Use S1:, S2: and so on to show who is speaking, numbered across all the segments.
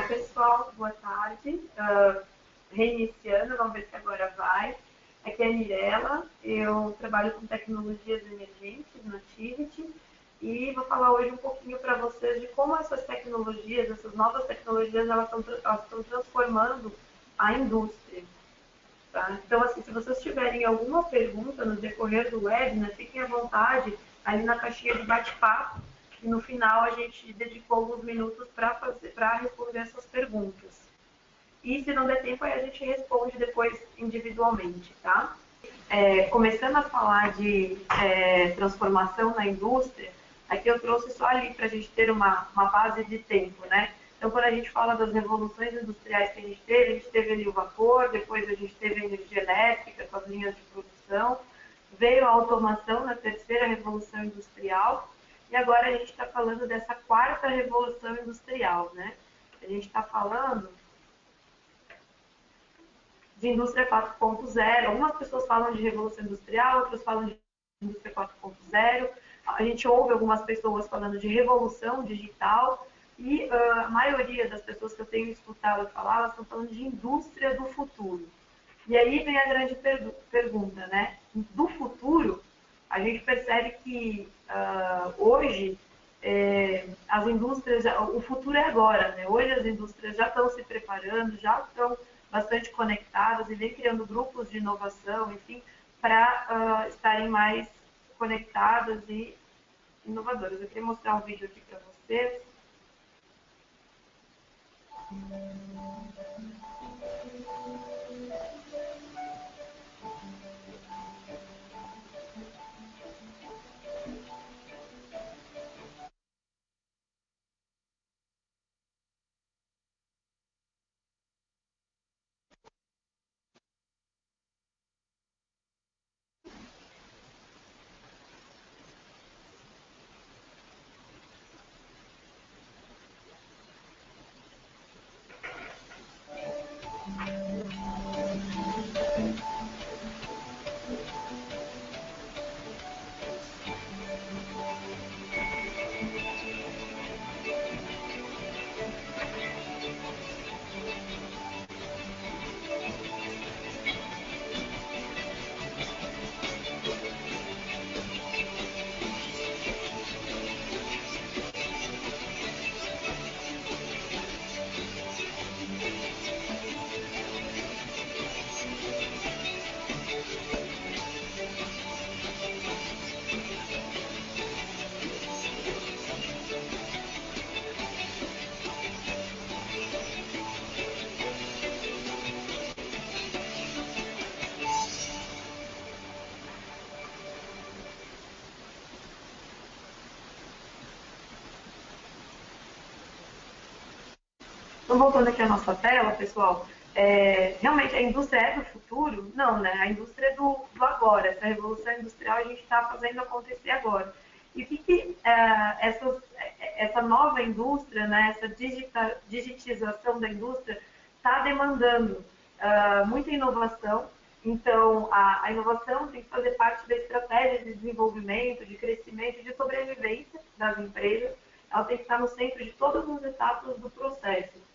S1: pessoal, boa tarde. Reiniciando, vamos ver se agora vai. Aqui é a Mirella, eu trabalho com tecnologias emergentes na Tivit e vou falar hoje um pouquinho para vocês de como essas tecnologias, essas novas tecnologias, elas estão transformando a indústria. Tá? Então, assim, se vocês tiverem alguma pergunta no decorrer do webinar, fiquem à vontade ali na caixinha de bate-papo. E no final a gente dedicou alguns minutos para responder essas perguntas. E se não der tempo, aí a gente responde depois individualmente, tá? Começando a falar de transformação na indústria, aqui eu trouxe só ali para a gente ter uma base de tempo, né? Então, quando a gente fala das revoluções industriais que a gente teve ali o vapor, depois a gente teve a energia elétrica com as linhas de produção, veio a automação na terceira revolução industrial, e agora a gente está falando dessa quarta revolução industrial, né? A gente está falando de indústria 4.0. Algumas pessoas falam de revolução industrial, outras falam de indústria 4.0. A gente ouve algumas pessoas falando de revolução digital e a maioria das pessoas que eu tenho escutado falar, elas estão falando de indústria do futuro. E aí vem a grande pergunta, né? Do futuro, a gente percebe que hoje as indústrias, o futuro é agora, né? Hoje as indústrias já estão se preparando, já estão bastante conectadas e vem criando grupos de inovação, enfim, para estarem mais conectadas e inovadoras. Eu queria mostrar um vídeo aqui para vocês. Então, voltando aqui à nossa tela, pessoal, realmente a indústria é do futuro? Não, né? A indústria é do agora. Essa revolução industrial a gente está fazendo acontecer agora. E o que essa nova indústria, né, essa digitização da indústria está demandando muita inovação. Então, a inovação tem que fazer parte da estratégia de desenvolvimento, de crescimento, de sobrevivência das empresas. Ela tem que estar no centro de todas as etapas do processo.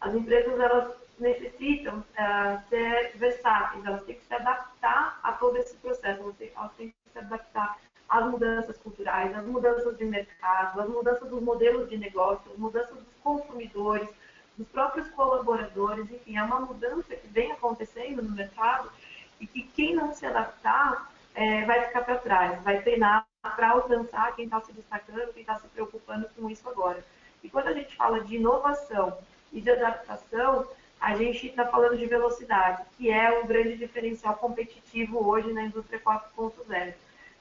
S1: As empresas, elas necessitam ser versáteis, elas têm que se adaptar a todo esse processo, elas têm que se adaptar às mudanças culturais, às mudanças de mercado, às mudanças dos modelos de negócio, às mudanças dos consumidores, dos próprios colaboradores, enfim, é uma mudança que vem acontecendo no mercado e que quem não se adaptar vai ficar para trás, vai treinar para alcançar quem está se destacando, quem está se preocupando com isso agora. E quando a gente fala de inovação e de adaptação, a gente está falando de velocidade, que é o grande diferencial competitivo hoje na indústria 4.0.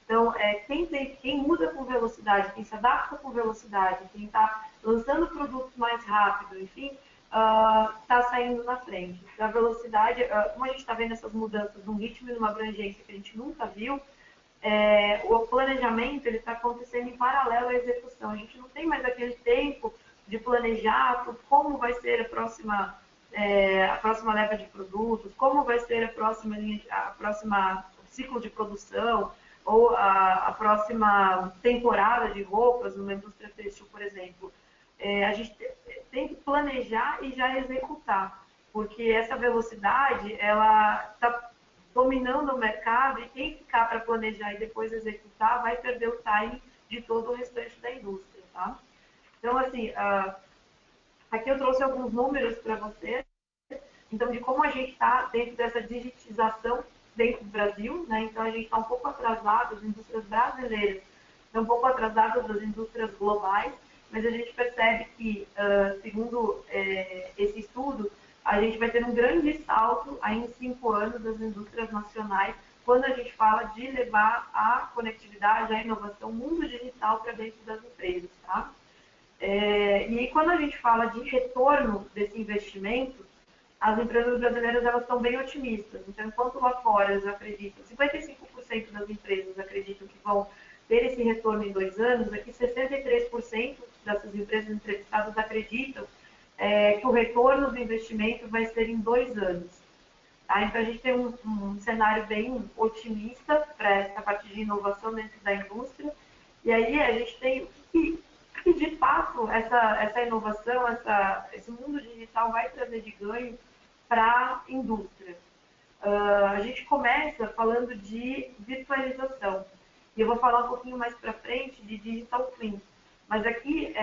S1: Então, quem muda com velocidade, quem se adapta com velocidade, quem está lançando produtos mais rápido, enfim, está saindo na frente. A velocidade, como a gente está vendo essas mudanças num ritmo e numa abrangência que a gente nunca viu, o planejamento está acontecendo em paralelo à execução. A gente não tem mais aquele tempo de planejar como vai ser a próxima leva de produtos, como vai ser a próxima ciclo de produção, ou a próxima temporada de roupas numa indústria têxtil, por exemplo. A gente tem que planejar e já executar, porque essa velocidade, ela está dominando o mercado, e quem ficar para planejar e depois executar vai perder o time de todo o restante da indústria, tá? Então, assim, aqui eu trouxe alguns números para vocês, então, de como a gente está dentro dessa digitização dentro do Brasil, né? Então, a gente está um pouco atrasado, as indústrias brasileiras estão um pouco atrasadas das indústrias globais, mas a gente percebe que, segundo esse estudo, a gente vai ter um grande salto aí em 5 anos das indústrias nacionais, quando a gente fala de levar a conectividade, a inovação, o mundo digital para dentro das empresas, tá? E aí, quando a gente fala de retorno desse investimento, as empresas brasileiras elas estão bem otimistas. Então, enquanto lá fora eles acreditam, 55% das empresas acreditam que vão ter esse retorno em 2 anos, aqui 63% dessas empresas entrevistadas acreditam que o retorno do investimento vai ser em 2 anos. Tá? Então, a gente tem um cenário bem otimista para essa parte de inovação dentro da indústria. E aí a gente tem que de fato, essa inovação, esse mundo digital vai trazer de ganho para a indústria. A gente começa falando de virtualização. E eu vou falar um pouquinho mais para frente de Digital Twin. Mas aqui,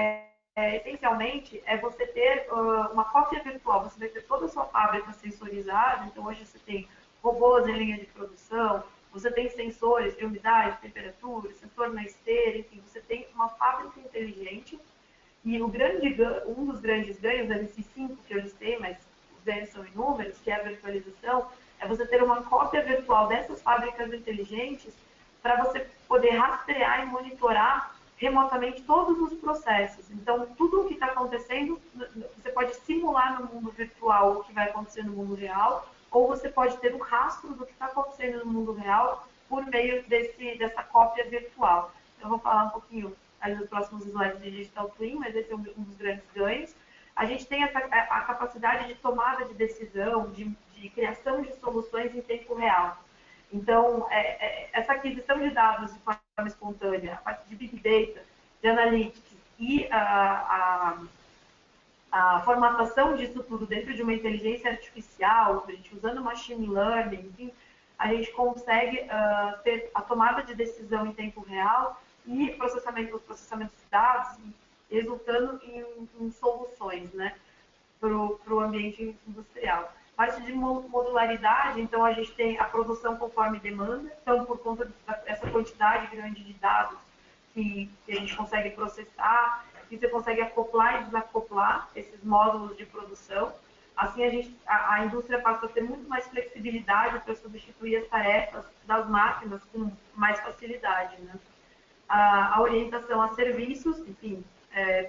S1: essencialmente, é você ter uma cópia virtual. Você vai ter toda a sua fábrica sensorizada. Então, hoje você tem robôs em linha de produção, você tem sensores de umidade, temperatura, sensor na esteira, enfim, você tem uma fábrica inteligente. E um dos grandes ganhos, desses 5 que eu listei, mas os ganhos são inúmeros, que é a virtualização, é você ter uma cópia virtual dessas fábricas inteligentes para você poder rastrear e monitorar remotamente todos os processos. Então, tudo o que está acontecendo, você pode simular no mundo virtual o que vai acontecer no mundo real, ou você pode ter um rastro do que está acontecendo no mundo real por meio dessa cópia virtual. Eu vou falar um pouquinho ali nos próximos slides de Digital Twin, mas esse é um dos grandes ganhos. A gente tem a capacidade de tomada de decisão, de criação de soluções em tempo real. Então, essa aquisição de dados de forma espontânea, a parte de Big Data, de Analytics e a formatação disso tudo dentro de uma inteligência artificial, a gente usando machine learning, enfim, a gente consegue ter a tomada de decisão em tempo real e o processamento de dados, resultando em soluções, né, para o ambiente industrial. Parte de modularidade, então a gente tem a produção conforme demanda, então por conta dessa quantidade grande de dados que a gente consegue processar, e você consegue acoplar e desacoplar esses módulos de produção. Assim, a indústria passa a ter muito mais flexibilidade para substituir as tarefas das máquinas com mais facilidade, né? A orientação a serviços, enfim,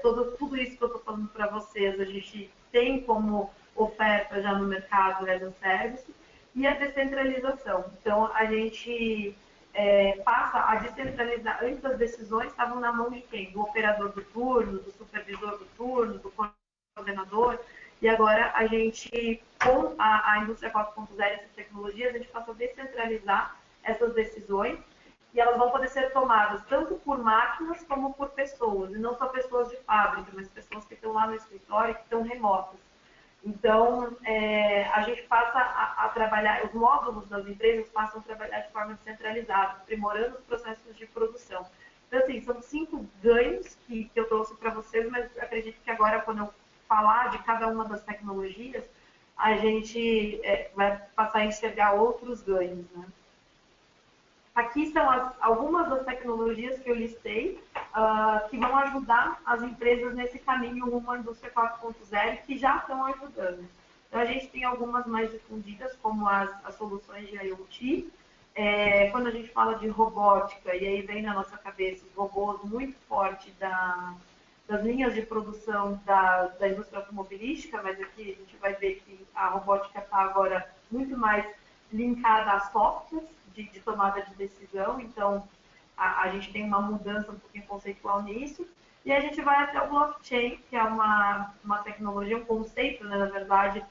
S1: tudo isso que eu estou falando para vocês, a gente tem como oferta já no mercado as a service, e a descentralização. Então, a gente passa a descentralizar. Antes, as decisões estavam na mão de quem? Do operador do turno, do supervisor do turno, do coordenador, e agora a gente, com a indústria 4.0 e essas tecnologias, a gente passa a descentralizar essas decisões, e elas vão poder ser tomadas tanto por máquinas como por pessoas, e não só pessoas de fábrica, mas pessoas que estão lá no escritório, que estão remotas. Então, a gente passa a trabalhar, os módulos das empresas passam a trabalhar de forma descentralizada, aprimorando os processos de produção. Então, assim, são 5 ganhos que eu trouxe para vocês, mas acredito que agora, quando eu falar de cada uma das tecnologias, a gente vai passar a enxergar outros ganhos, né? Aqui são algumas das tecnologias que eu listei, que vão ajudar as empresas nesse caminho rumo à indústria 4.0, que já estão ajudando. Então, a gente tem algumas mais difundidas, como as soluções de IoT. Quando a gente fala de robótica, e aí vem na nossa cabeça os robôs muito forte das linhas de produção da indústria automobilística, mas aqui a gente vai ver que a robótica está agora muito mais linkada a softwares de tomada de decisão, então a gente tem uma mudança um pouquinho conceitual nisso, e a gente vai até o blockchain, que é uma tecnologia, um conceito, né, na verdade,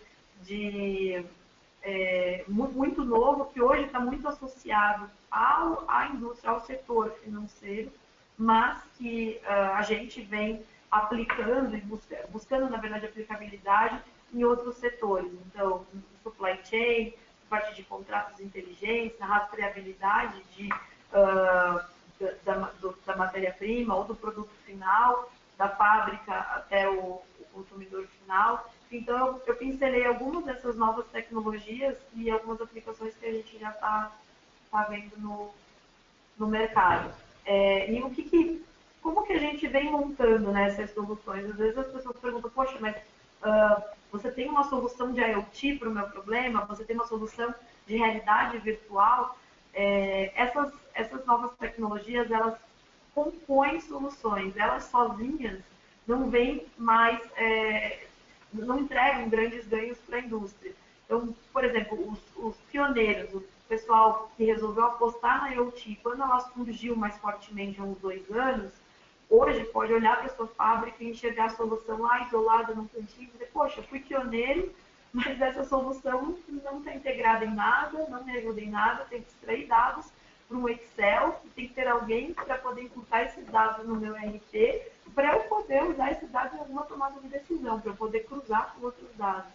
S1: muito novo, que hoje está muito associado à indústria, ao setor financeiro, mas que a gente vem aplicando e buscando, na verdade, aplicabilidade em outros setores. Então, supply chain, parte de contratos inteligentes, na rastreabilidade da matéria-prima ou do produto final, da fábrica até o consumidor final. Então, eu pincelei algumas dessas novas tecnologias e algumas aplicações que a gente já está vendo no mercado. E como que a gente vem montando, né, essas soluções? Às vezes as pessoas perguntam, poxa, mas você tem uma solução de IoT para o meu problema? Você tem uma solução de realidade virtual? Essas novas tecnologias, elas compõem soluções. Elas sozinhas não vêm mais, não entregam grandes ganhos para a indústria. Então, por exemplo, os pioneiros, o pessoal que resolveu apostar na IoT, quando ela surgiu mais fortemente há uns 2 anos, hoje pode olhar para a sua fábrica e enxergar a solução lá isolada num cantinho e dizer, poxa, eu fui pioneiro, mas essa solução não está integrada em nada, não me ajuda em nada, tem que extrair dados para um Excel, e tem que ter alguém para poder imputar esses dados no meu RP, para eu poder usar esses dados em alguma tomada de decisão, para eu poder cruzar com outros dados.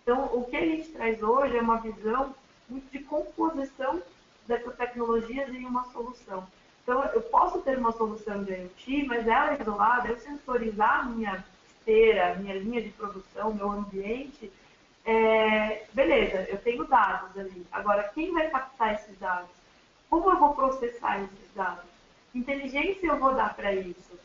S1: Então, o que a gente traz hoje é uma visão muito de composição dessas tecnologias em uma solução. Então, eu posso ter uma solução de IoT, mas ela é isolada, eu sensorizar a minha esteira, a minha linha de produção, meu ambiente, beleza, eu tenho dados ali. Agora, quem vai captar esses dados? Como eu vou processar esses dados? Que inteligência eu vou dar para isso?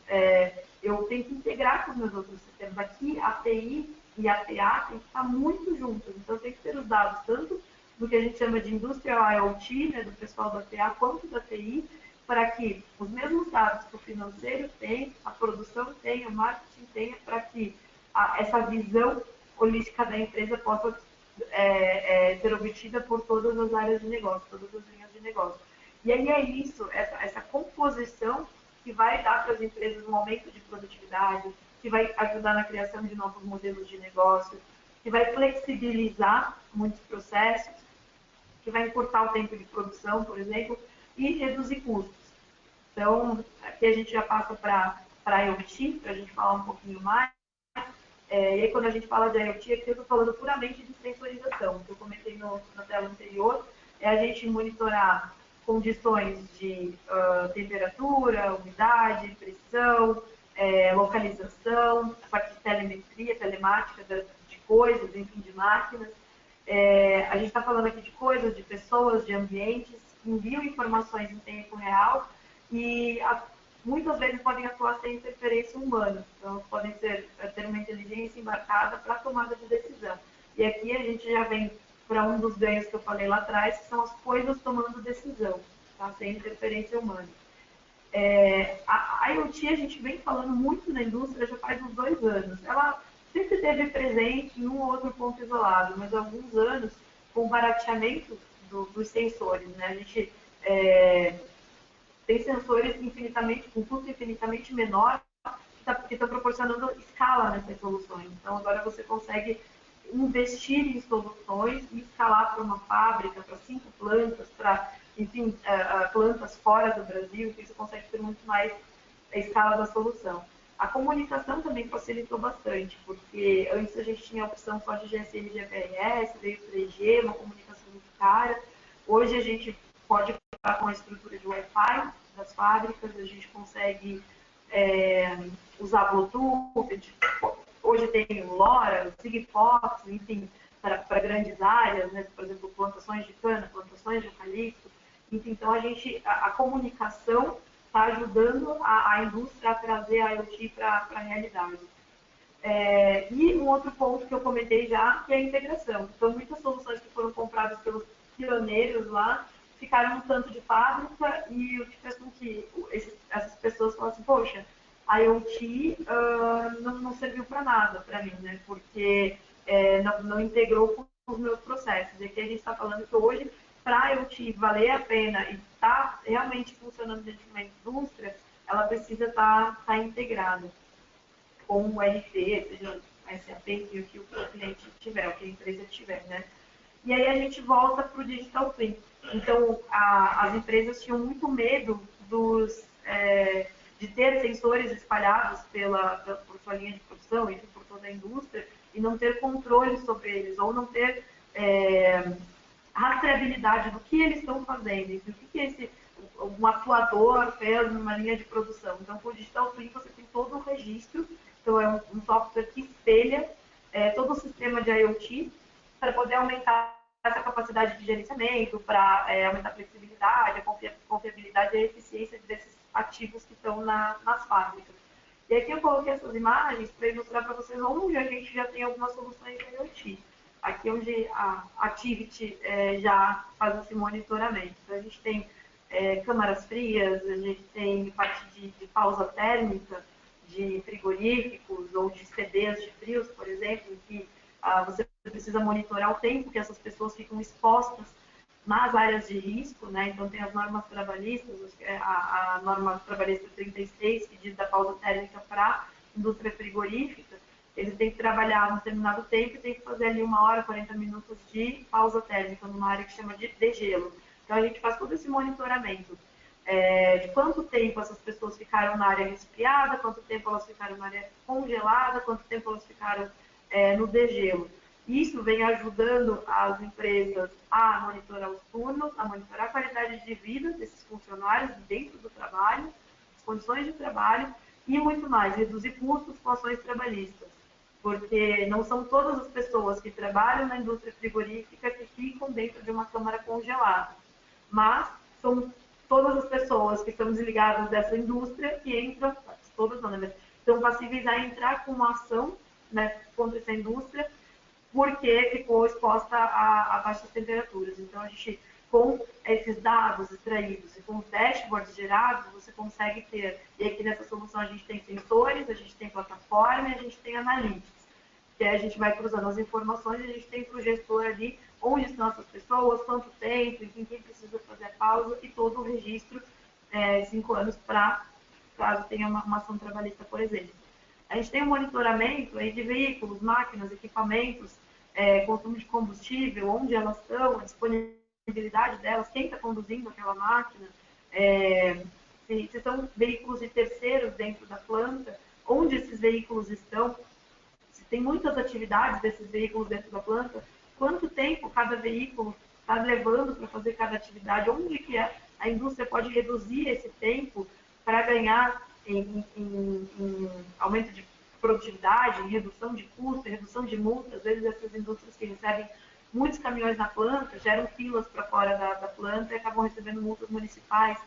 S1: Eu tenho que integrar com os meus outros sistemas. Aqui, a TI e a TA têm que estar muito juntas. Então, tem que ter os dados tanto do que a gente chama de Industrial IoT, né, do pessoal da TA, quanto da TI, para que os mesmos dados que o financeiro tem, a produção tem, o marketing tem, para que essa visão holística da empresa possa ser obtida por todas as áreas de negócio, todas as linhas de negócio. E aí é isso, essa composição que vai dar para as empresas um aumento de produtividade, que vai ajudar na criação de novos modelos de negócio, que vai flexibilizar muitos processos, que vai encurtar o tempo de produção, por exemplo, e reduzir custos. Então, aqui a gente já passa para a IoT, para a gente falar um pouquinho mais. E aí, quando a gente fala de IoT, aqui eu estou falando puramente de sensorização. O que eu comentei na tela anterior é a gente monitorar condições de temperatura, umidade, pressão, localização, a parte de telemetria, telemática de coisas, enfim, de máquinas. A gente está falando aqui de coisas, de pessoas, de ambientes, que enviam informações em tempo real e muitas vezes podem atuar sem interferência humana. Então, podem ter uma inteligência embarcada para a tomada de decisão. E aqui a gente já vem para um dos ganhos que eu falei lá atrás, que são as coisas tomando decisão, tá? Sem interferência humana. A IoT a gente vem falando muito na indústria já faz uns 2 anos. Ela sempre esteve presente em um ou outro ponto isolado, mas há alguns anos, com o barateamento dos sensores, né? A gente tem sensores com custo infinitamente menor que estão proporcionando escala nessas soluções. Então, agora você consegue investir em soluções e escalar para uma fábrica, para 5 plantas, para, enfim, plantas fora do Brasil, que você consegue ter muito mais a escala da solução. A comunicação também facilitou bastante, porque antes a gente tinha a opção só de GSM e GPRS, veio 3G, uma comunicação muito cara. Hoje a gente pode contar com a estrutura de Wi-Fi das fábricas, a gente consegue usar Bluetooth, hoje tem o LoRa, o Sigfox, enfim, para grandes áreas, né? Por exemplo, plantações de cana, plantações de eucalipto. Enfim, então a comunicação está ajudando a indústria a trazer a IoT para a realidade. E um outro ponto que eu comentei já, que é a integração. Então, muitas soluções que foram compradas pelos pioneiros lá ficaram no tanto de fábrica e o que fez com que essas pessoas falassem, poxa, a IoT não serviu para nada para mim, né? Porque não integrou com os meus processos. E aqui a gente está falando que hoje, para a IoT valer a pena e estar realmente funcionando dentro de uma indústria, ela precisa estar integrada com o RP, seja SAP, o que o cliente tiver, o que a empresa tiver, né? E aí a gente volta para o Digital Twin. Então, as empresas tinham muito medo de ter sensores espalhados por sua linha de produção e por toda a indústria e não ter controle sobre eles, ou não ter rastreabilidade do que eles estão fazendo, do que um atuador fez numa linha de produção. Então, com o Digital Twin, você tem todo o registro, então é um software que espelha todo o sistema de IoT para poder aumentar essa capacidade de gerenciamento, para aumentar a flexibilidade, a confiabilidade e a eficiência desses ativos que estão nas fábricas. E aqui eu coloquei essas imagens para ilustrar para vocês onde a gente já tem algumas soluções de IoT. Aqui onde a Activity já faz esse monitoramento. Então, a gente tem câmaras frias, a gente tem parte de pausa térmica, de frigoríficos ou de CDs de frios, por exemplo, em que você precisa monitorar o tempo que essas pessoas ficam expostas nas áreas de risco, né? Então tem as normas trabalhistas, a norma trabalhista 36, que diz da pausa térmica para a indústria frigorífica, eles têm que trabalhar um determinado tempo e têm que fazer ali 1 hora, 40 minutos de pausa térmica, numa área que chama de degelo. Então a gente faz todo esse monitoramento de quanto tempo essas pessoas ficaram na área resfriada, quanto tempo elas ficaram na área congelada, quanto tempo elas ficaram no degelo. Isso vem ajudando as empresas a monitorar os turnos, a monitorar a qualidade de vida desses funcionários dentro do trabalho, as condições de trabalho e muito mais, reduzir custos com ações trabalhistas. Porque não são todas as pessoas que trabalham na indústria frigorífica que ficam dentro de uma câmara congelada, mas são todas as pessoas que estão desligadas dessa indústria que entram, todas não, né, mas estão passíveis a entrar com uma ação, né, contra essa indústria, porque ficou exposta a baixas temperaturas. Então, a gente, com esses dados extraídos e com os dashboards gerados, você consegue ter, e aqui nessa solução a gente tem sensores, a gente tem plataforma e a gente tem analytics, que aí a gente vai cruzando as informações e a gente tem para o gestor ali onde estão essas pessoas, quanto tempo, enfim, quem precisa fazer a pausa e todo o registro 5 anos para, caso tenha uma ação trabalhista, por exemplo. A gente tem um monitoramento aí de veículos, máquinas, equipamentos, consumo de combustível, onde elas estão, a disponibilidade delas, quem está conduzindo aquela máquina, se são veículos de terceiros dentro da planta, onde esses veículos estão, se tem muitas atividades desses veículos dentro da planta, quanto tempo cada veículo está levando para fazer cada atividade, onde que a indústria pode reduzir esse tempo para ganhar em aumento de produtividade, em redução de custo, redução de multas. Às vezes essas indústrias que recebem muitos caminhões na planta, geram filas para fora da planta e acabam recebendo multas municipais.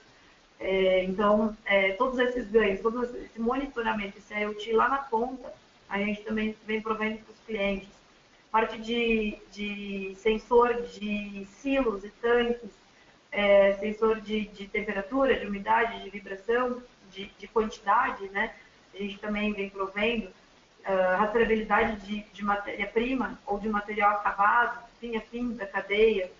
S1: Então, todos esses ganhos, todo esse monitoramento, esse IoT lá na ponta, a gente também vem provendo para os clientes. Parte de sensor de silos e tanques, sensor de temperatura, de umidade, de vibração, de quantidade, né? A gente também vem provendo rastreabilidade de matéria-prima ou de material acabado, fim a fim da cadeia,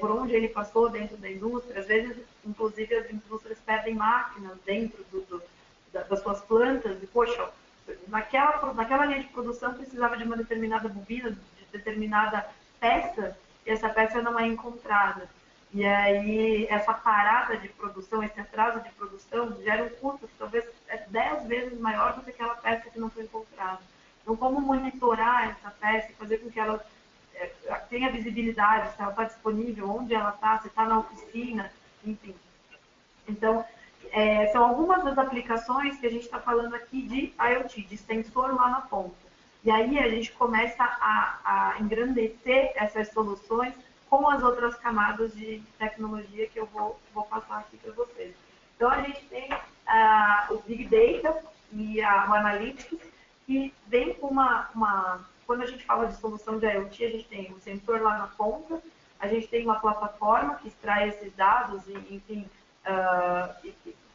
S1: por onde ele passou dentro da indústria. Às vezes, inclusive, as indústrias perdem máquinas dentro das suas plantas e, poxa, naquela linha de produção precisava de uma determinada bobina, de determinada peça, e essa peça não é encontrada. E aí, essa parada de produção, esse atraso de produção, gera um custo que talvez é 10 vezes maior do que aquela peça que não foi encontrada. Então, como monitorar essa peça e fazer com que ela tenha visibilidade, se ela está disponível, onde ela está, se está na oficina, enfim. Então, são algumas das aplicações que a gente está falando aqui de IoT, de sensor lá na ponta. E aí a gente começa a engrandecer essas soluções com as outras camadas de tecnologia que eu vou passar aqui para vocês. Então, a gente tem o Big Data e o Analytics, que vem com quando a gente fala de solução de IoT, a gente tem o sensor lá na ponta, a gente tem uma plataforma que extrai esses dados e, enfim,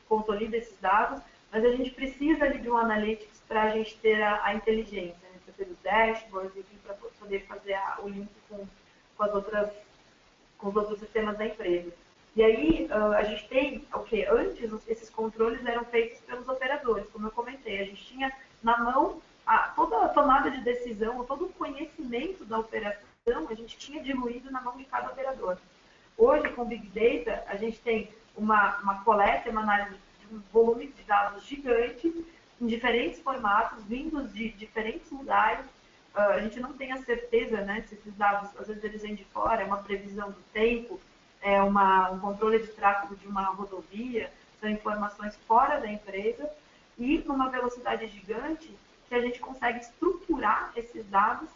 S1: consolida esses dados, mas a gente precisa ali de um Analytics para a gente ter a inteligência, né? Para ter os dashboards, enfim, para poder fazer o link com os outros sistemas da empresa. E aí, a gente tem o que? Antes, esses controles eram feitos pelos operadores, como eu comentei. A gente tinha na mão toda a tomada de decisão, todo o conhecimento da operação, a gente tinha diluído na mão de cada operador. Hoje, com Big Data, a gente tem uma coleta, uma análise volume de dados gigante, em diferentes formatos, vindos de diferentes lugares. A gente não tem a certeza, né, se esses dados, às vezes eles vêm de fora, é uma previsão do tempo, é um controle de tráfego de uma rodovia, são informações fora da empresa, e numa velocidade gigante, que a gente consegue estruturar esses dados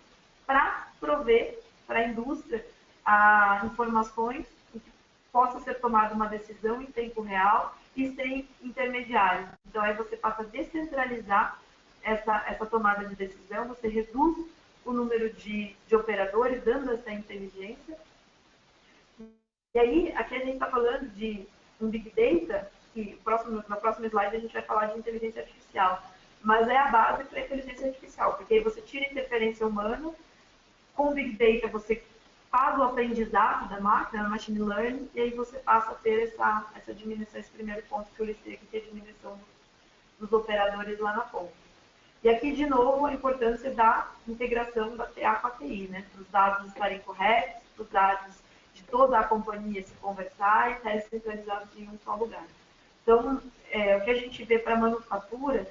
S1: para prover para a indústria informações em que possa ser tomada uma decisão em tempo real e sem intermediários. Então, aí você passa a descentralizar essa tomada de decisão, você reduz o número de operadores, dando essa inteligência. E aí, aqui a gente está falando de um Big Data, que na próxima slide a gente vai falar de inteligência artificial, mas é a base para a inteligência artificial, porque aí você tira a interferência humana, com o Big Data você faz o aprendizado da máquina, machine learning, e aí você passa a ter essa diminuição, esse primeiro ponto que eu listei aqui, que é a diminuição dos operadores lá na ponta. E aqui, de novo, a importância da integração da TA com a TI, né? Para os dados estarem corretos, para os dados de toda a companhia se conversar e estarem centralizados em um só lugar. Então, o que a gente vê para a manufatura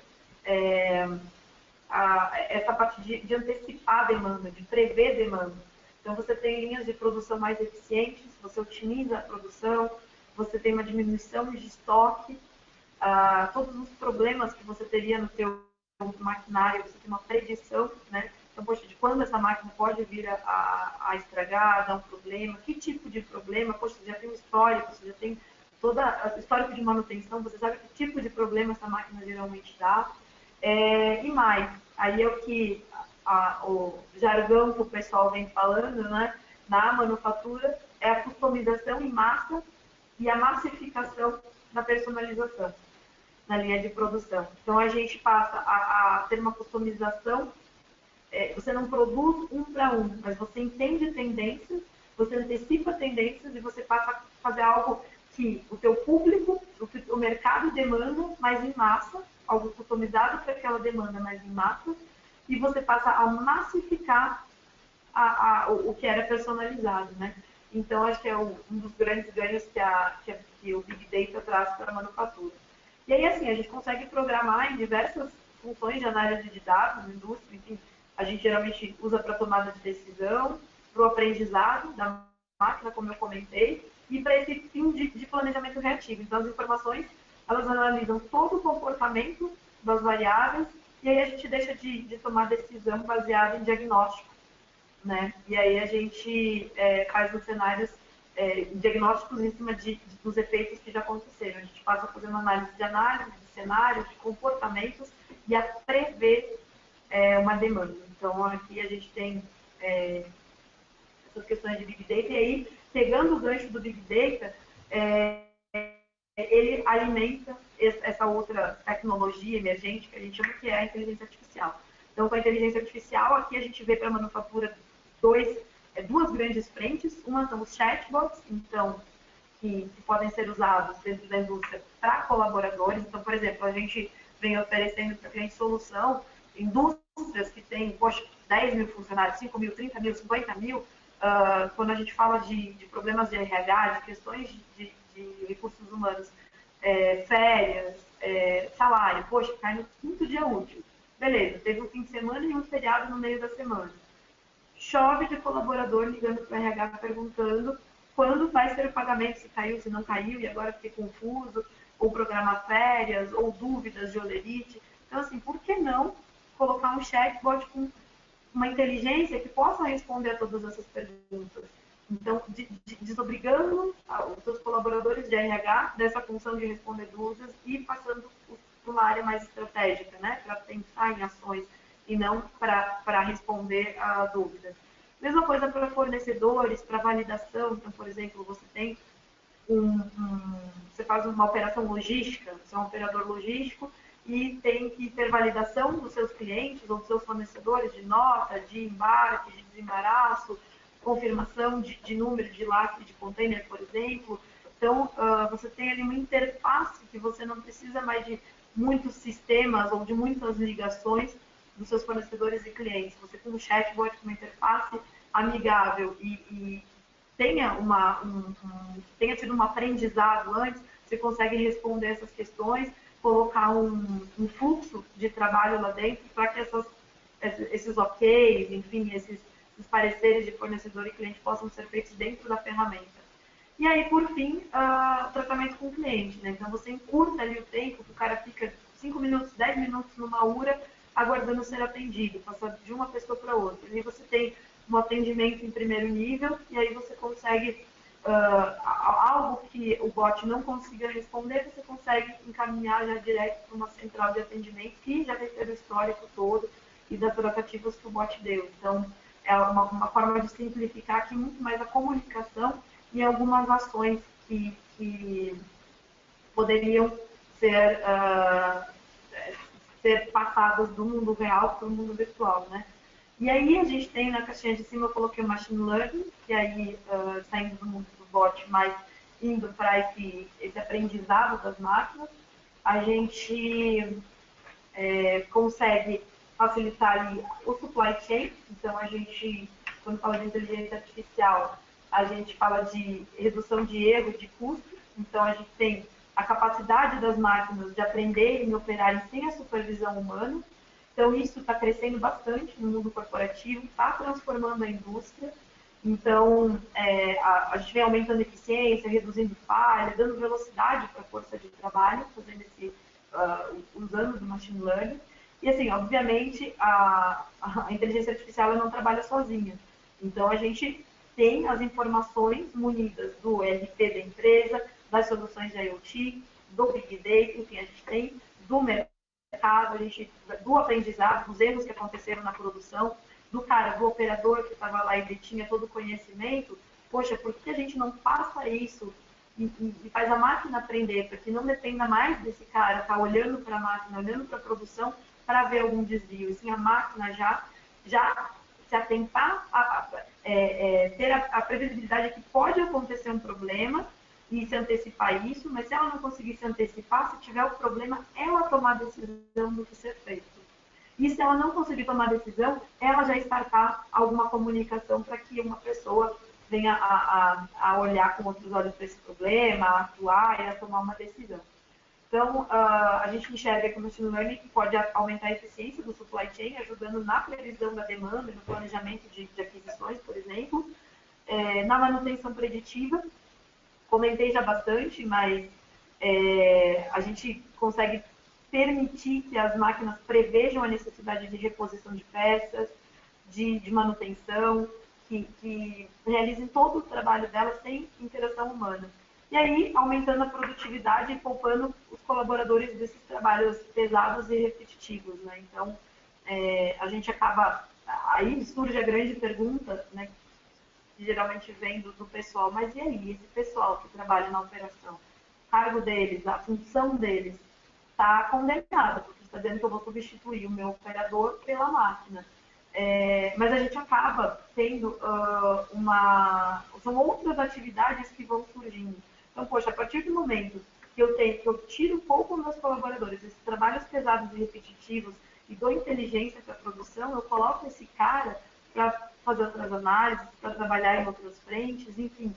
S1: essa parte de antecipar a demanda, de prever demanda. Então, você tem linhas de produção mais eficientes, você otimiza a produção, você tem uma diminuição de estoque, todos os problemas que você teria no seu maquinário, você tem uma predição, né? Então, poxa, de quando essa máquina pode vir a estragar, dar um problema, que tipo de problema, poxa, você já tem um histórico, você já tem todo o histórico de manutenção, você sabe que tipo de problema essa máquina geralmente dá. E mais, aí é o que o jargão que o pessoal vem falando, né, na manufatura, é a customização em massa e a massificação da personalização na linha de produção. Então, a gente passa a ter uma customização, você não produz um para um, mas você entende tendências, você antecipa tendências e você passa a fazer algo que o teu público, o mercado demanda, mas em massa, algo customizado para aquela demanda, mas em massa, e você passa a massificar o que era personalizado, né? Então, acho que é um dos grandes ganhos que o Big Data traz para a manufatura. E aí, assim, a gente consegue programar em diversas funções de análise de dados, indústria, enfim, a gente geralmente usa para tomada de decisão, para o aprendizado da máquina, como eu comentei, e para esse fim de planejamento reativo. Então, as informações, elas analisam todo o comportamento das variáveis, e aí a gente deixa de tomar decisão baseada em diagnóstico, né? E aí a gente faz os cenários diagnósticos em cima dos efeitos que já aconteceram. A gente passa a fazer uma análise de cenários, de comportamentos e a prever uma demanda. Então, aqui a gente tem essas questões de Big Data, e aí, pegando o gancho do Big Data, ele alimenta essa outra tecnologia emergente que a gente chama, que é a inteligência artificial. Então, com a inteligência artificial, aqui a gente vê para a manufatura duas grandes frentes. Uma são os chatbots, então, que podem ser usados dentro da indústria para colaboradores. Então, por exemplo, a gente vem oferecendo para cliente solução, indústrias que têm, poxa, 10 mil funcionários, 5 mil, 30 mil, 50 mil, quando a gente fala de problemas de RH, de questões de recursos humanos, férias, salário, poxa, cai no quinto dia útil. Beleza, teve um fim de semana e um feriado no meio da semana. Chove de colaborador ligando para o RH perguntando quando vai ser o pagamento, se caiu, se não caiu, e agora fiquei confuso, ou programar férias, ou dúvidas de olerite. Então, assim, por que não colocar um chatbot com uma inteligência que possa responder a todas essas perguntas? Então, desobrigando os seus colaboradores de RH dessa função de responder dúvidas e passando para uma área mais estratégica, né? Para pensar em ações e não para responder a dúvidas. Mesma coisa para fornecedores, para validação. Então, por exemplo, você tem você faz uma operação logística, você é um operador logístico e tem que ter validação dos seus clientes ou dos seus fornecedores de nota, de embarque, de desembaraço, confirmação de número de lastro de container, por exemplo. Então, você tem ali uma interface que você não precisa mais de muitos sistemas ou de muitas ligações dos seus fornecedores e clientes. Você com um chatbot, com uma interface amigável e tenha tido um aprendizado antes, você consegue responder essas questões, colocar um fluxo de trabalho lá dentro para que esses OKs, enfim, esses pareceres de fornecedor e cliente possam ser feitos dentro da ferramenta. E aí, por fim, o tratamento com o cliente, né? Então, você encurta ali o tempo, que o cara fica 5 minutos, 10 minutos numa URA, aguardando ser atendido, passando de uma pessoa para outra. E aí você tem um atendimento em primeiro nível, e aí você consegue, algo que o bot não consiga responder, você consegue encaminhar já direto para uma central de atendimento, que já vai ter o histórico todo e das tratativas que o bot deu. Então, é uma forma de simplificar aqui muito mais a comunicação e algumas ações que poderiam ser passadas do mundo real para o mundo virtual, né? E aí a gente tem na caixinha de cima, eu coloquei o Machine Learning, que aí, saindo do mundo do bot, mas indo para esse aprendizado das máquinas, a gente consegue facilitar ali o supply chain. Então, a gente, quando fala de inteligência artificial, a gente fala de redução de erro, de custo. Então, a gente tem a capacidade das máquinas de aprenderem e operarem sem a supervisão humana. Então, isso está crescendo bastante no mundo corporativo, está transformando a indústria. Então, a gente vem aumentando a eficiência, reduzindo falha, dando velocidade para a força de trabalho, fazendo usando do machine learning. E, assim, obviamente, a inteligência artificial ela não trabalha sozinha. Então, a gente tem as informações munidas do ERP da empresa, das soluções de IoT, do Big Data, enfim, a gente tem do mercado, do aprendizado, dos erros que aconteceram na produção, do operador que estava lá e tinha todo o conhecimento. Poxa, por que a gente não passa isso e faz a máquina aprender, para que não dependa mais desse cara estar olhando para a máquina, olhando para a produção, para ver algum desvio, e sim a máquina já se atentar ter a previsibilidade de que pode acontecer um problema e se antecipar isso, mas se ela não conseguir se antecipar, se tiver o problema, ela tomar a decisão do que ser feito. E se ela não conseguir tomar decisão, ela já startar alguma comunicação para que uma pessoa venha a olhar com outros olhos para esse problema, a atuar e a tomar uma decisão. Então, a gente enxerga que o machine learning pode aumentar a eficiência do supply chain, ajudando na previsão da demanda, no planejamento de aquisições, por exemplo, na manutenção preditiva. Comentei já bastante, mas a gente consegue permitir que as máquinas prevejam a necessidade de reposição de peças, de manutenção, que realizem todo o trabalho delas sem interação humana. E aí, aumentando a produtividade e poupando os colaboradores desses trabalhos pesados e repetitivos, né? Então, a gente acaba... Aí surge a grande pergunta, né, que geralmente vem do pessoal, mas e aí, esse pessoal que trabalha na operação? O cargo deles, a função deles está condenada, porque está dizendo que eu vou substituir o meu operador pela máquina. Mas a gente acaba tendo são outras atividades que vão surgindo. Então, poxa, a partir do momento que eu tiro um pouco dos meus colaboradores, esses trabalhos pesados e repetitivos, e dou inteligência para a produção, eu coloco esse cara para fazer outras análises, para trabalhar em outras frentes, enfim.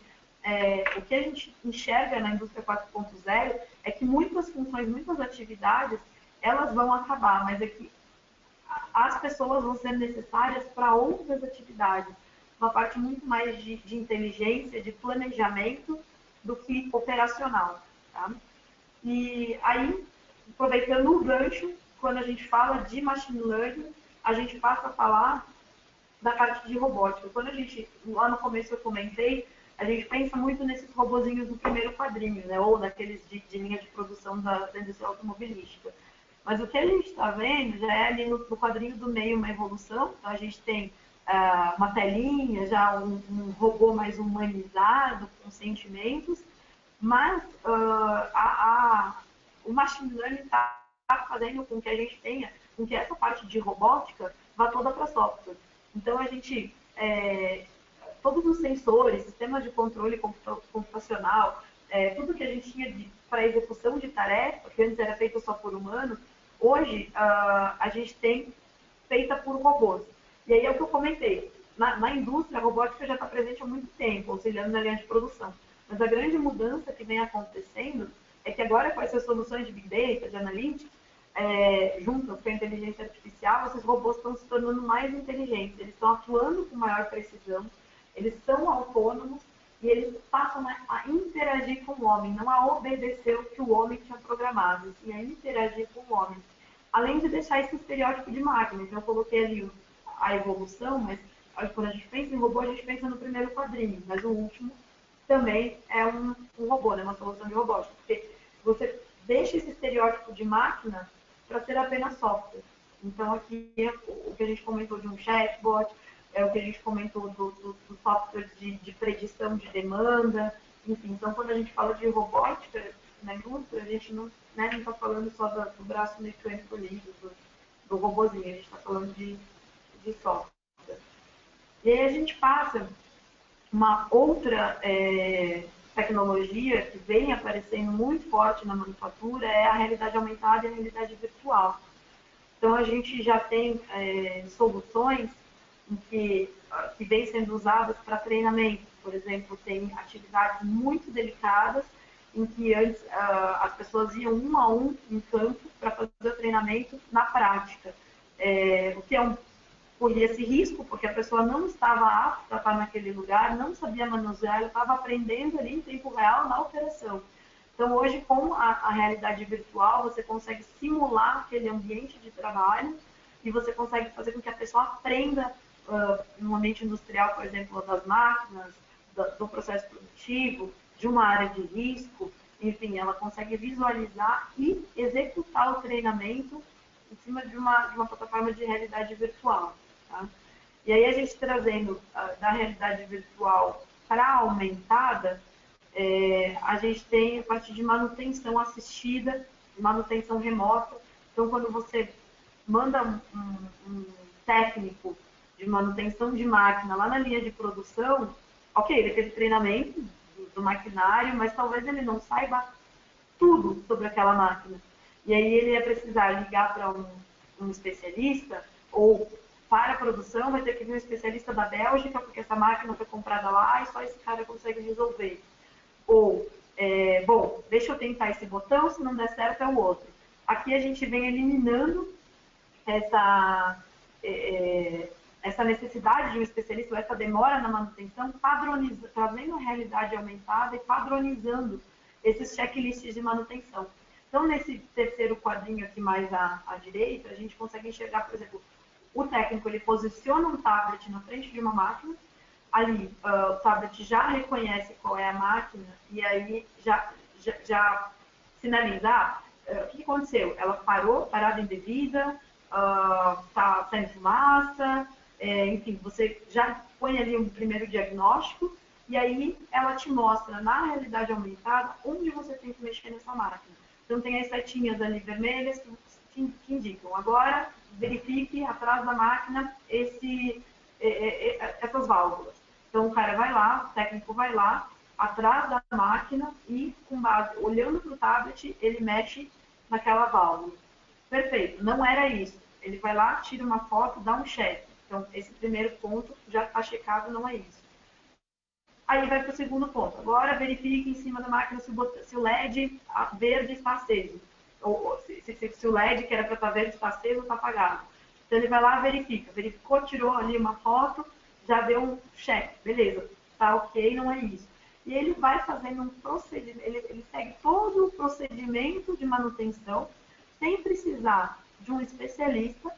S1: O que a gente enxerga na indústria 4.0 é que muitas funções, muitas atividades, elas vão acabar, mas é que as pessoas vão ser necessárias para outras atividades. Uma parte muito mais de inteligência, de planejamento, do que operacional. Tá? E aí, aproveitando o gancho, quando a gente fala de machine learning, a gente passa a falar da parte de robótica. Quando lá no começo eu comentei, a gente pensa muito nesses robozinhos do primeiro quadrinho, né? Ou daqueles de linha de produção da indústria automobilística. Mas o que a gente está vendo já é ali no quadrinho do meio uma evolução. Então, a gente tem uma telinha, já um robô mais humanizado, com sentimentos, mas o machine learning está fazendo com que a gente tenha, com que essa parte de robótica vá toda para software. Então, a gente, todos os sensores, sistemas de controle computacional, tudo que a gente tinha para execução de tarefa, que antes era feito só por humano, hoje a gente tem feita por robôs. E aí é o que eu comentei. Na indústria, a robótica já está presente há muito tempo, auxiliando na linha de produção. Mas a grande mudança que vem acontecendo é que agora com essas soluções de Big Data, de Analytics, juntas com a inteligência artificial, esses robôs estão se tornando mais inteligentes, eles estão atuando com maior precisão, eles são autônomos e eles passam a interagir com o homem, não a obedecer o que o homem tinha programado, sim a interagir com o homem. Além de deixar esse estereótipo de máquina, então eu coloquei ali a evolução, mas quando a gente pensa em robô, a gente pensa no primeiro quadrinho, mas o último também é um robô, né? Uma solução de robótica, porque você deixa esse estereótipo de máquina para ser apenas software. Então, aqui, o que a gente comentou de um chatbot, o que a gente comentou do software de predição de demanda, enfim. Então, quando a gente fala de robótica na indústria, a gente não está falando só do braço mecânico ali, do robozinho, a gente está falando de software. E aí a gente passa uma outra tecnologia que vem aparecendo muito forte na manufatura, é a realidade aumentada e a realidade virtual. Então, a gente já tem soluções que vêm sendo usadas para treinamento. Por exemplo, tem atividades muito delicadas em que antes as pessoas iam um a um em campo para fazer o treinamento na prática. O que corria esse risco, porque a pessoa não estava apta a estar naquele lugar, não sabia manusear, ela estava aprendendo ali em tempo real na operação. Então, hoje, com a realidade virtual, você consegue simular aquele ambiente de trabalho e você consegue fazer com que a pessoa aprenda no ambiente industrial, por exemplo, das máquinas, do processo produtivo, de uma área de risco, enfim, ela consegue visualizar e executar o treinamento em cima de uma plataforma de realidade virtual. Tá? E aí a gente trazendo da realidade virtual para a aumentada, a gente tem a parte de manutenção assistida, manutenção remota. Então, quando você manda um técnico de manutenção de máquina lá na linha de produção, ok, ele teve treinamento do maquinário, mas talvez ele não saiba tudo sobre aquela máquina. E aí ele ia precisar ligar para um especialista, ou para a produção vai ter que vir um especialista da Bélgica, porque essa máquina foi comprada lá e só esse cara consegue resolver. Ou, bom, deixa eu tentar esse botão, se não der certo é o outro. Aqui a gente vem eliminando essa necessidade de um especialista, ou essa demora na manutenção, trazendo a realidade aumentada e padronizando esses checklists de manutenção. Então, nesse terceiro quadrinho aqui mais à direita, a gente consegue enxergar, por exemplo, o técnico ele posiciona um tablet na frente de uma máquina, ali o tablet já reconhece qual é a máquina e aí já sinaliza o que aconteceu. Ela parada indevida, está saindo fumaça, enfim, você já põe ali um primeiro diagnóstico e aí ela te mostra na realidade aumentada onde você tem que mexer nessa máquina. Então tem as setinhas ali vermelhas que indicam. Agora verifique atrás da máquina essas válvulas. Então o cara vai lá, o técnico vai lá, atrás da máquina e com base, olhando para o tablet, ele mexe naquela válvula. Perfeito, não era isso. Ele vai lá, tira uma foto, dá um check. Então esse primeiro ponto já está checado, não é isso. Aí vai para o segundo ponto. Agora verifique em cima da máquina se o LED verde está aceso. Ou se o LED que era para estar verde está aceso ou está apagado. Então ele vai lá, verificou, tirou ali uma foto, já deu um check. Beleza, tá ok, não é isso. E ele vai fazendo um procedimento, ele segue todo o procedimento de manutenção, sem precisar de um especialista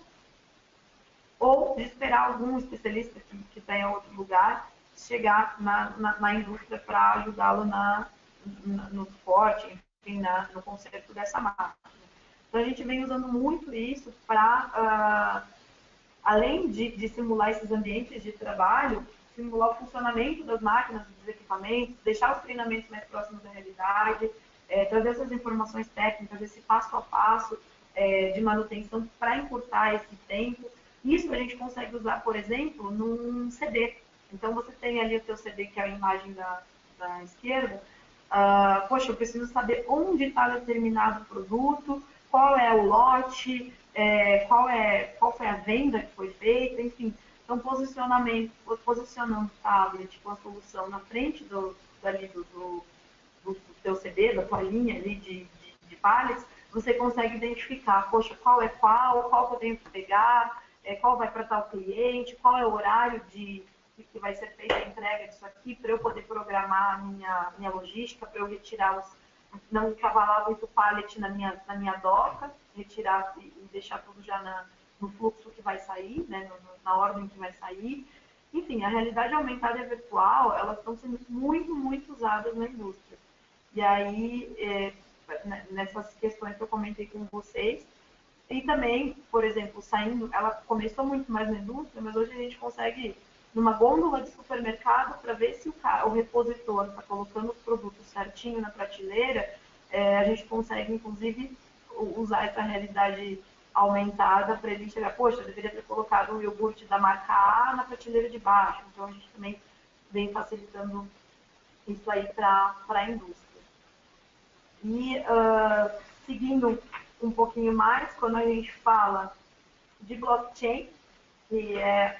S1: ou de esperar algum especialista que está em outro lugar chegar na indústria para ajudá-lo no suporte, enfim, no conserto dessa máquina. Então, a gente vem usando muito isso para, além de simular esses ambientes de trabalho, simular o funcionamento das máquinas, dos equipamentos, deixar os treinamentos mais próximos da realidade, trazer essas informações técnicas, esse passo a passo de manutenção para encurtar esse tempo. Isso a gente consegue usar, por exemplo, num CD. Então, você tem ali o teu CD, que é a imagem da esquerda. Poxa, eu preciso saber onde está determinado produto, qual é o lote, qual foi a venda que foi feita, enfim. Então, posicionando o tablet com a solução na frente do teu CD, da tua linha ali de pallets, você consegue identificar, poxa, qual é qual que eu tenho que pegar, qual vai para tal cliente, qual é o horário que vai ser feita a entrega disso aqui, para eu poder programar a minha logística, para eu retirar não encavalar muito pallet na minha doca, retirar e deixar tudo já no fluxo que vai sair, né, na ordem que vai sair. Enfim, a realidade aumentada e a virtual, elas estão sendo muito, muito usadas na indústria. E aí, nessas questões que eu comentei com vocês, e também, por exemplo, ela começou muito mais na indústria, mas hoje a gente consegue ir numa gôndola de supermercado para ver se o repositor está colocando os produtos certinho na prateleira, a gente consegue, inclusive, usar essa realidade aumentada para ele chegar, poxa, eu deveria ter colocado o iogurte da marca A na prateleira de baixo. Então, a gente também vem facilitando isso aí para a indústria. E, seguindo um pouquinho mais, quando a gente fala de blockchain, que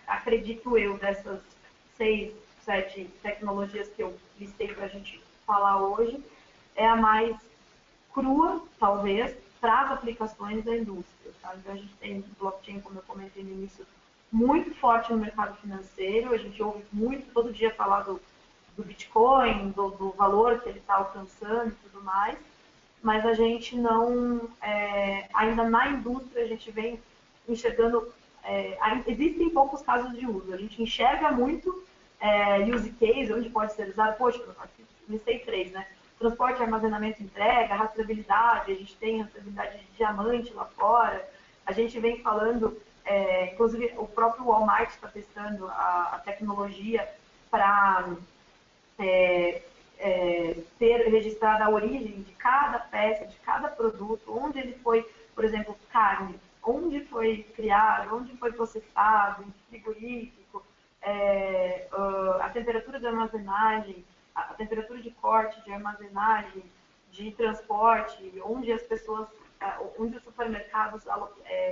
S1: acredito eu, dessas 6, 7 tecnologias que eu listei para a gente falar hoje, é a mais crua, talvez, para as aplicações da indústria. Tá? Então, a gente tem blockchain, como eu comentei no início, muito forte no mercado financeiro. A gente ouve muito, todo dia, falar do Bitcoin, do valor que ele está alcançando e tudo mais, mas a gente não, ainda na indústria, a gente vem enxergando, existem poucos casos de uso. A gente enxerga muito use case, onde pode ser usado. Poxa, listei 3, né? Transporte, armazenamento, entrega, rastreabilidade, a gente tem rastreabilidade de diamante lá fora. A gente vem falando, inclusive o próprio Walmart está testando a tecnologia para ter registrada a origem de cada peça, de cada produto, onde ele foi, por exemplo, carne, onde foi criado, onde foi processado, em frigorífico, a temperatura de armazenagem, a temperatura de corte, de armazenagem, de transporte, onde as pessoas, onde os supermercados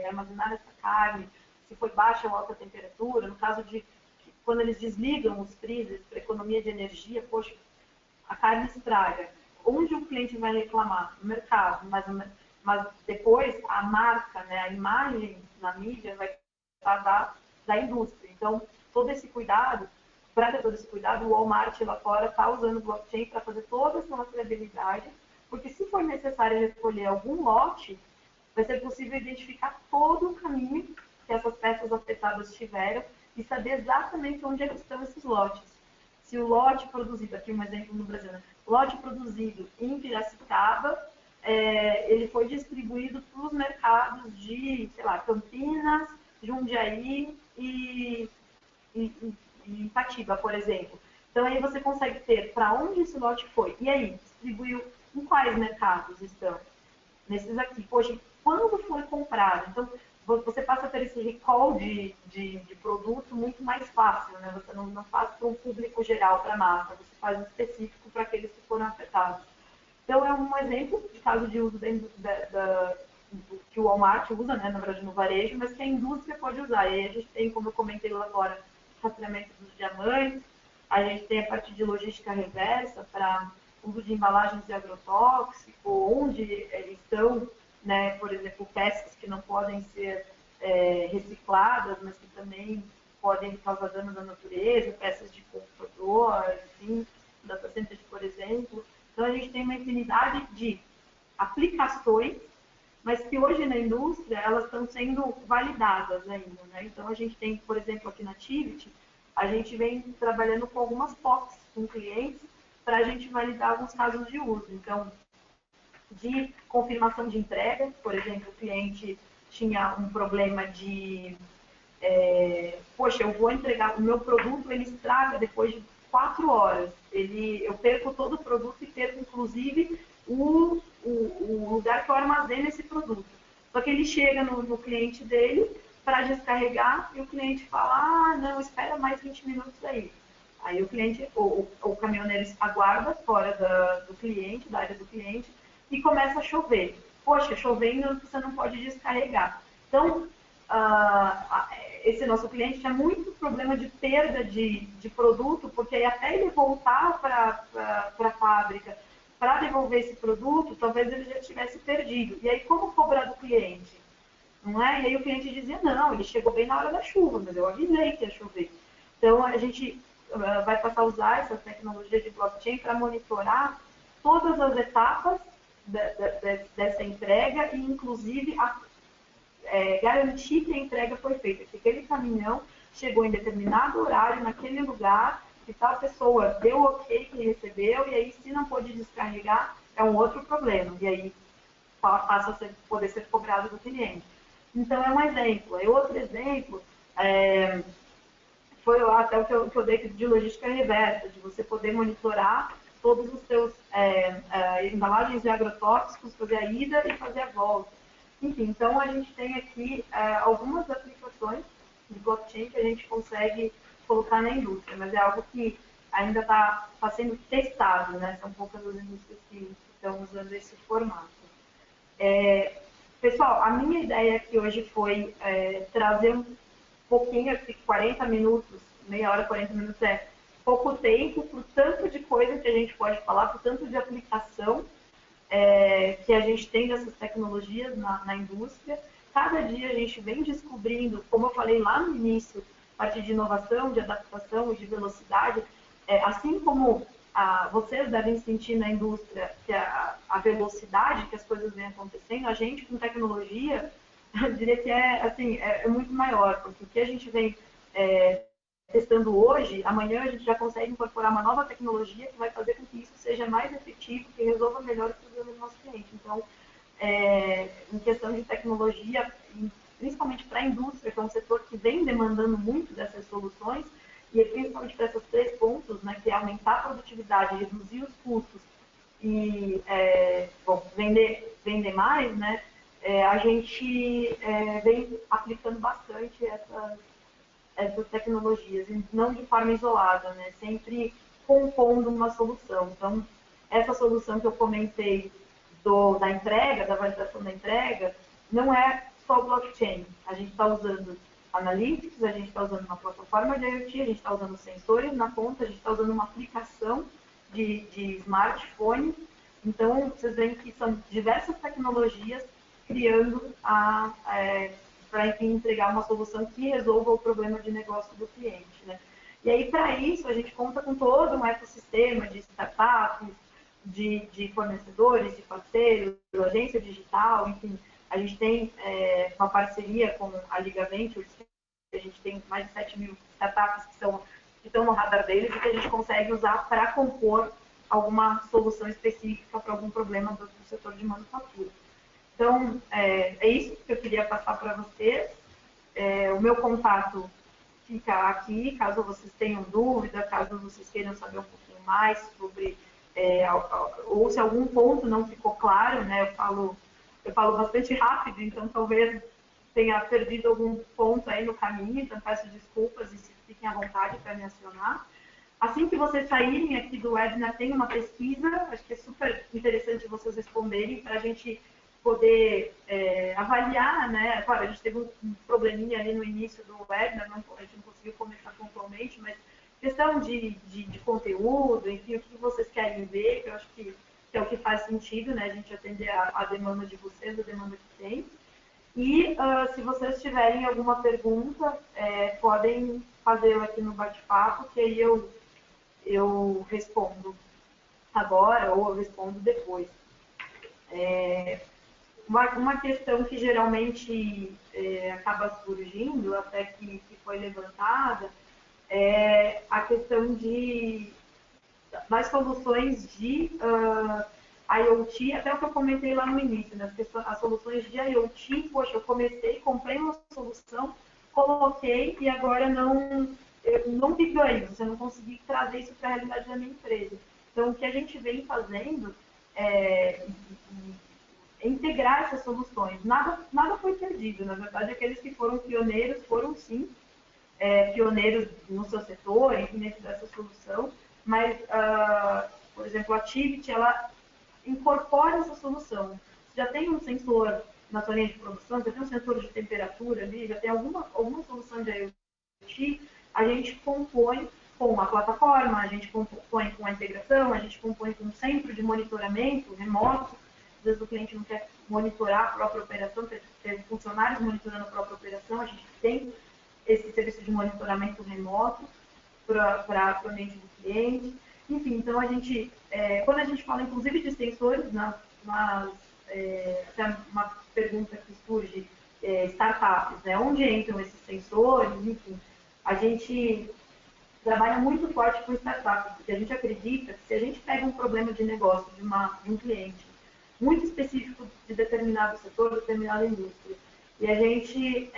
S1: armazenaram essa carne, se foi baixa ou alta temperatura, no caso de quando eles desligam os freezers para economia de energia, poxa, a carne estraga. Onde o cliente vai reclamar? No mercado, mas depois a marca, né, a imagem na mídia vai estar da indústria. Então, todo esse cuidado, para ter todo esse cuidado, o Walmart lá fora está usando o blockchain para fazer toda essa rastreabilidade, porque se for necessário recolher algum lote, vai ser possível identificar todo o caminho que essas peças afetadas tiveram e saber exatamente onde é que estão esses lotes. Se o lote produzido, aqui um exemplo no Brasil, né? Lote produzido em Piracicaba, ele foi distribuído para os mercados de, sei lá, Campinas, Jundiaí e Itatiba, por exemplo. Então, aí você consegue ter para onde esse lote foi. E aí, distribuiu em quais mercados estão? Nesses aqui. Poxa, quando foi comprado? Então, você passa a ter esse recall de produto muito mais fácil, né? Você não faz para um público geral, para a massa, você faz específico para aqueles que foram afetados. Então, é um exemplo de caso de uso que o Walmart usa, né, na verdade, no varejo, mas que a indústria pode usar. E aí a gente tem, como eu comentei lá agora, rastreamento dos diamantes, a gente tem a parte de logística reversa para uso de embalagens de agrotóxico, onde estão, né, por exemplo, peças que não podem ser recicladas, mas que também podem causar danos à natureza, peças de computador, enfim, data centers, por exemplo. Então, a gente tem uma infinidade de aplicações, mas que hoje na indústria elas estão sendo validadas ainda, né? Então, a gente tem, por exemplo, aqui na Tivit, a gente vem trabalhando com algumas POCs com clientes para a gente validar alguns casos de uso. Então, de confirmação de entrega, por exemplo, o cliente tinha um problema de poxa, eu vou entregar o meu produto, ele estraga depois de 4 horas. Eu perco todo o produto e perco, inclusive, o lugar que eu armazeno esse produto. Só que ele chega no cliente dele para descarregar e o cliente fala, não, espera mais 20 minutos aí. Aí o cliente, o caminhoneiro aguarda fora do cliente, da área do cliente, e começa a chover. Poxa, chovendo, você não pode descarregar. Então, esse nosso cliente tinha muito problema de perda de produto, porque até ele voltar para a fábrica, para devolver esse produto, talvez ele já tivesse perdido. E aí, como cobrar do cliente? Não é? E aí o cliente dizia, não, ele chegou bem na hora da chuva, mas eu avisei que ia chover. Então, a gente vai passar a usar essa tecnologia de blockchain para monitorar todas as etapas dessa entrega e, inclusive, garantir que a entrega foi feita, que aquele caminhão chegou em determinado horário, naquele lugar, que tal pessoa deu ok que recebeu, e aí, se não pôde descarregar, é um outro problema. E aí, passa a poder ser cobrado do cliente. Então, é um exemplo. E outro exemplo foi até o que eu dei de logística reversa, de você poder monitorar todos os seus embalagens de agrotóxicos, fazer a ida e fazer a volta. Enfim, então a gente tem aqui algumas aplicações de blockchain que a gente consegue colocar na indústria, mas é algo que ainda está sendo testado, né? São poucas as indústrias que estão usando esse formato. Pessoal, a minha ideia aqui hoje foi trazer um pouquinho, aqui, 40 minutos, meia hora, 40 minutos é pouco tempo, por tanto de coisa que a gente pode falar, por tanto de aplicação que a gente tem dessas tecnologias na indústria. Cada dia a gente vem descobrindo, como eu falei lá no início, a partir de inovação, de adaptação e de velocidade, assim como vocês devem sentir na indústria que a velocidade que as coisas vêm acontecendo, a gente com tecnologia, eu diria que assim, é muito maior, porque o que a gente vem testando hoje, amanhã a gente já consegue incorporar uma nova tecnologia que vai fazer com que isso seja mais efetivo, que resolva melhor os problemas do nosso cliente. Então, em questão de tecnologia, principalmente para a indústria, que é um setor que vem demandando muito dessas soluções, e principalmente para esses 3 pontos, né, que é aumentar a produtividade, reduzir os custos e vender mais, né, a gente vem aplicando bastante essas tecnologias, e não de forma isolada, né, sempre compondo uma solução. Então, essa solução que eu comentei da entrega, da validação da entrega, não é só blockchain. A gente está usando analytics, a gente está usando uma plataforma de IoT, a gente está usando sensores na ponta, a gente está usando uma aplicação de smartphone. Então, vocês veem que são diversas tecnologias criando para entregar uma solução que resolva o problema de negócio do cliente, né? E aí, para isso, a gente conta com todo um ecossistema de startups, de fornecedores, de parceiros, agência digital, enfim. A gente tem uma parceria com a Liga Ventures, a gente tem mais de 7.000 startups que estão no radar deles e que a gente consegue usar para compor alguma solução específica para algum problema do setor de manufatura. Então, é isso que eu queria passar para vocês. O meu contato fica aqui, caso vocês tenham dúvida, caso vocês queiram saber um pouquinho mais sobre, ou se algum ponto não ficou claro, né? Eu falo bastante rápido, então talvez tenha perdido algum ponto aí no caminho, então peço desculpas e fiquem à vontade para me acionar. Assim que vocês saírem aqui do webinar, tem uma pesquisa, acho que é super interessante vocês responderem para a gente poder avaliar, né? Claro, a gente teve um probleminha ali no início do webinar, a gente não conseguiu começar pontualmente, mas questão de conteúdo, enfim, o que vocês querem ver, que eu acho que é o que faz sentido, né? A gente atender a demanda de vocês, a demanda que tem. E se vocês tiverem alguma pergunta, podem fazer aqui no bate-papo, que aí eu respondo agora ou eu respondo depois. Uma questão que geralmente acaba surgindo, até que foi levantada, é a questão das soluções de IoT, até o que eu comentei lá no início, né? As soluções de IoT, poxa, eu comecei, comprei uma solução, coloquei e agora eu não vi ganho, você não consegui trazer isso para a realidade da minha empresa. Então, o que a gente vem fazendo é integrar essas soluções. Nada foi perdido, na verdade, aqueles que foram pioneiros foram sim pioneiros no seu setor, enfim, dentro dessa solução, mas, por exemplo, a Tivit, ela incorpora essa solução. Você já tem um sensor na sua linha de produção, já tem um sensor de temperatura ali, já tem alguma solução de IoT, a gente compõe com a plataforma, a gente compõe com a integração, a gente compõe com um centro de monitoramento remoto. Às vezes o cliente não quer monitorar a própria operação, ter funcionários monitorando a própria operação, a gente tem esse serviço de monitoramento remoto para o ambiente do cliente. Enfim, então quando a gente fala inclusive de sensores, uma pergunta que surge, startups, né? Onde entram esses sensores, enfim, a gente trabalha muito forte com startups, porque a gente acredita que se a gente pega um problema de negócio de um cliente muito específico de determinado setor, determinada indústria, e a gente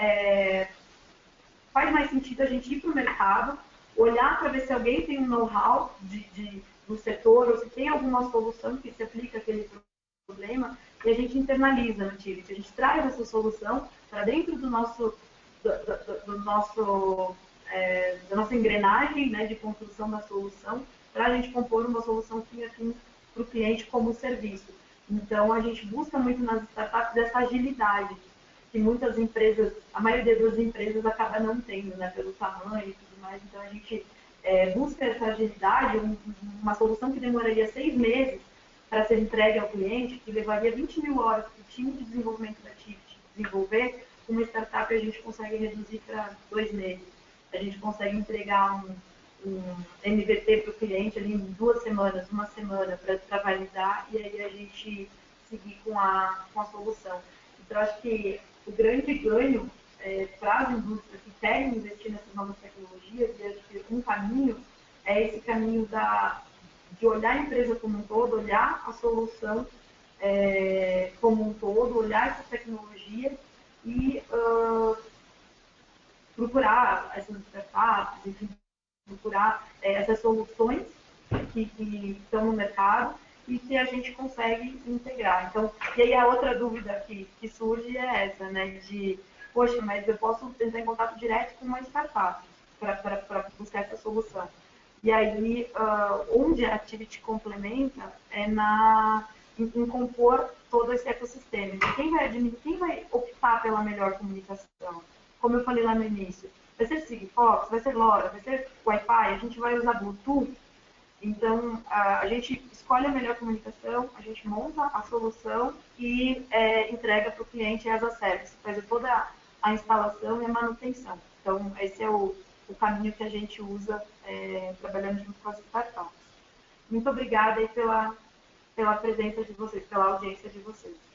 S1: faz mais sentido a gente ir para o mercado, olhar para ver se alguém tem um know-how do setor, ou se tem alguma solução que se aplica àquele problema, e a gente internaliza no Activity, a gente traz essa solução para dentro da nossa engrenagem, né, de construção da solução, para a gente compor uma solução fim a fim para o cliente como serviço. Então, a gente busca muito nas startups essa agilidade, que muitas empresas, a maioria das empresas acaba não tendo, né, pelo tamanho e tudo mais. Então, a gente busca essa agilidade, uma solução que demoraria 6 meses para ser entregue ao cliente, que levaria 20 mil horas para o time de desenvolvimento da TIP desenvolver, uma startup a gente consegue reduzir para 2 meses. A gente consegue entregar um MVP para o cliente ali em 2 semanas, uma semana para validar, e aí a gente seguir com a solução. Então, acho que o grande ganho para as indústrias que querem investir nessas novas tecnologias, e acho que um caminho é esse caminho de olhar a empresa como um todo, olhar a solução como um todo, olhar essa tecnologia e procurar essas startups, enfim, procurar essas soluções que estão no mercado e que a gente consegue integrar. Então, e aí a outra dúvida que surge é essa, né, de, poxa, mas eu posso entrar em contato direto com uma startup para buscar essa solução. E aí, onde a Activity complementa é em compor todo esse ecossistema. Então, quem vai optar pela melhor comunicação? Como eu falei lá no início, vai ser Sigfox, vai ser LoRa, vai ser Wi-Fi, a gente vai usar Bluetooth. Então, a gente escolhe a melhor comunicação, a gente monta a solução e entrega para o cliente as a service, fazer toda a instalação e a manutenção. Então, esse é o caminho que a gente usa trabalhando junto com as startups. Muito obrigada aí pela presença de vocês, pela audiência de vocês.